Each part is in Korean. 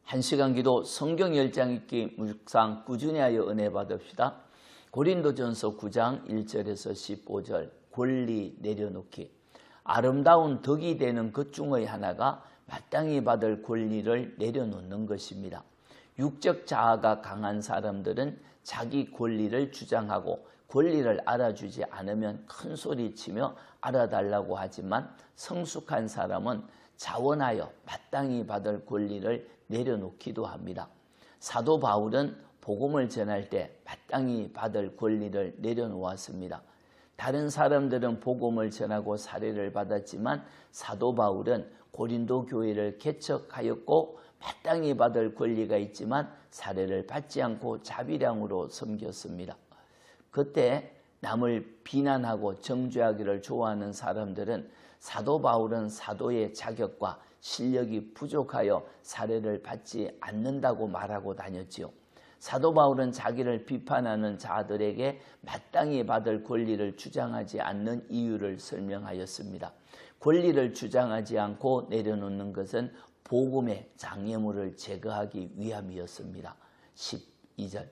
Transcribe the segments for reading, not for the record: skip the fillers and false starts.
1시간 기도 성경 10장 읽기 묵상 꾸준히 하여 은혜 받읍시다. 고린도전서 9장 1절에서 15절 권리 내려놓기. 아름다운 덕이 되는 것 중의 하나가 마땅히 받을 권리를 내려놓는 것입니다. 육적 자아가 강한 사람들은 자기 권리를 주장하고 권리를 알아주지 않으면 큰 소리치며 알아달라고 하지만 성숙한 사람은 자원하여 마땅히 받을 권리를 내려놓기도 합니다. 사도 바울은 복음을 전할 때 마땅히 받을 권리를 내려놓았습니다. 다른 사람들은 복음을 전하고 사례를 받았지만 사도 바울은 고린도 교회를 개척하였고 마땅히 받을 권리가 있지만 사례를 받지 않고 자비량으로 섬겼습니다. 그때 남을 비난하고 정죄하기를 좋아하는 사람들은 사도 바울은 사도의 자격과 실력이 부족하여 사례를 받지 않는다고 말하고 다녔지요. 사도 바울은 자기를 비판하는 자들에게 마땅히 받을 권리를 주장하지 않는 이유를 설명하였습니다. 권리를 주장하지 않고 내려놓는 것은 복음의 장애물을 제거하기 위함이었습니다. 12절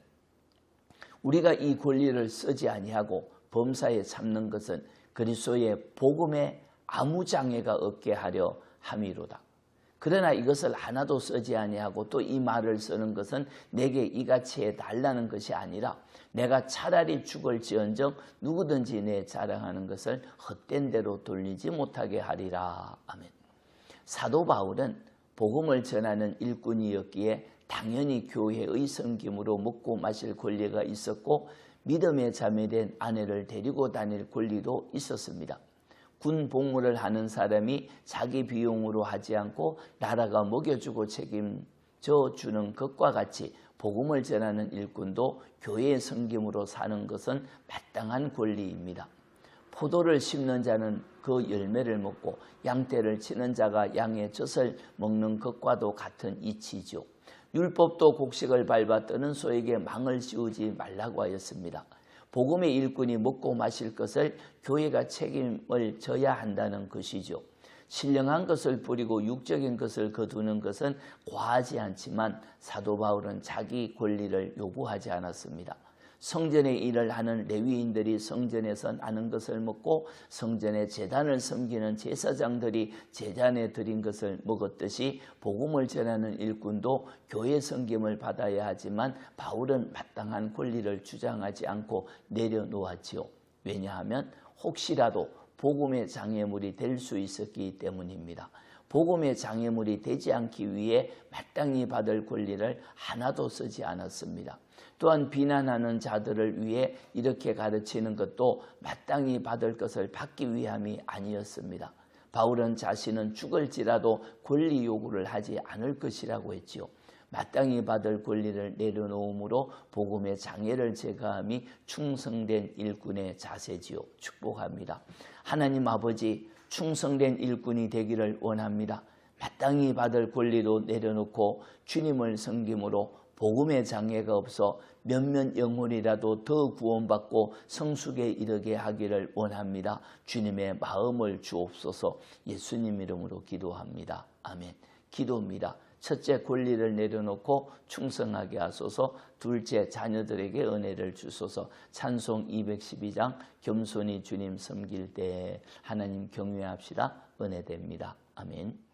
우리가 이 권리를 쓰지 아니하고 범사에 참는 것은 그리스도의 복음에 아무 장애가 없게 하려 함이로다. 그러나 이것을 하나도 쓰지 아니하고 또 이 말을 쓰는 것은 내게 이같이 해달라는 것이 아니라 내가 차라리 죽을지언정 누구든지 내 자랑하는 것을 헛된 대로 돌리지 못하게 하리라. 아멘. 사도 바울은 복음을 전하는 일꾼이었기에 당연히 교회의 섬김으로 먹고 마실 권리가 있었고 믿음에 자매된 아내를 데리고 다닐 권리도 있었습니다. 군 복무를 하는 사람이 자기 비용으로 하지 않고 나라가 먹여주고 책임져 주는 것과 같이 복음을 전하는 일꾼도 교회의 섬김으로 사는 것은 마땅한 권리입니다. 포도를 심는 자는 그 열매를 먹고 양떼를 치는 자가 양의 젖을 먹는 것과도 같은 이치죠. 율법도 곡식을 밟아 뜨는 소에게 망을 씌우지 말라고 하였습니다. 복음의 일꾼이 먹고 마실 것을 교회가 책임을 져야 한다는 것이죠. 신령한 것을 뿌리고 육적인 것을 거두는 것은 과하지 않지만 사도 바울은 자기 권리를 요구하지 않았습니다. 성전의 일을 하는 레위인들이 성전에서 나는 것을 먹고 성전의 제단을 섬기는 제사장들이 제단에 드린 것을 먹었듯이 복음을 전하는 일꾼도 교회 섬김을 받아야 하지만 바울은 마땅한 권리를 주장하지 않고 내려놓았지요. 왜냐하면 혹시라도 복음의 장애물이 될 수 있었기 때문입니다. 복음의 장애물이 되지 않기 위해 마땅히 받을 권리를 하나도 쓰지 않았습니다. 또한 비난하는 자들을 위해 이렇게 가르치는 것도 마땅히 받을 것을 받기 위함이 아니었습니다. 바울은 자신은 죽을지라도 권리 요구를 하지 않을 것이라고 했지요. 마땅히 받을 권리를 내려놓음으로 복음의 장애를 제거함이 충성된 일꾼의 자세지요. 축복합니다. 하나님 아버지, 충성된 일꾼이 되기를 원합니다. 마땅히 받을 권리도 내려놓고 주님을 섬김으로 복음의 장애가 없어 몇몇 영혼이라도 더 구원받고 성숙에 이르게 하기를 원합니다. 주님의 마음을 주옵소서. 예수님 이름으로 기도합니다. 아멘. 기도입니다. 첫째, 권리를 내려놓고 충성하게 하소서. 둘째, 자녀들에게 은혜를 주소서. 찬송 212장 겸손히 주님 섬길 때 하나님 경외합시다. 은혜됩니다. 아멘.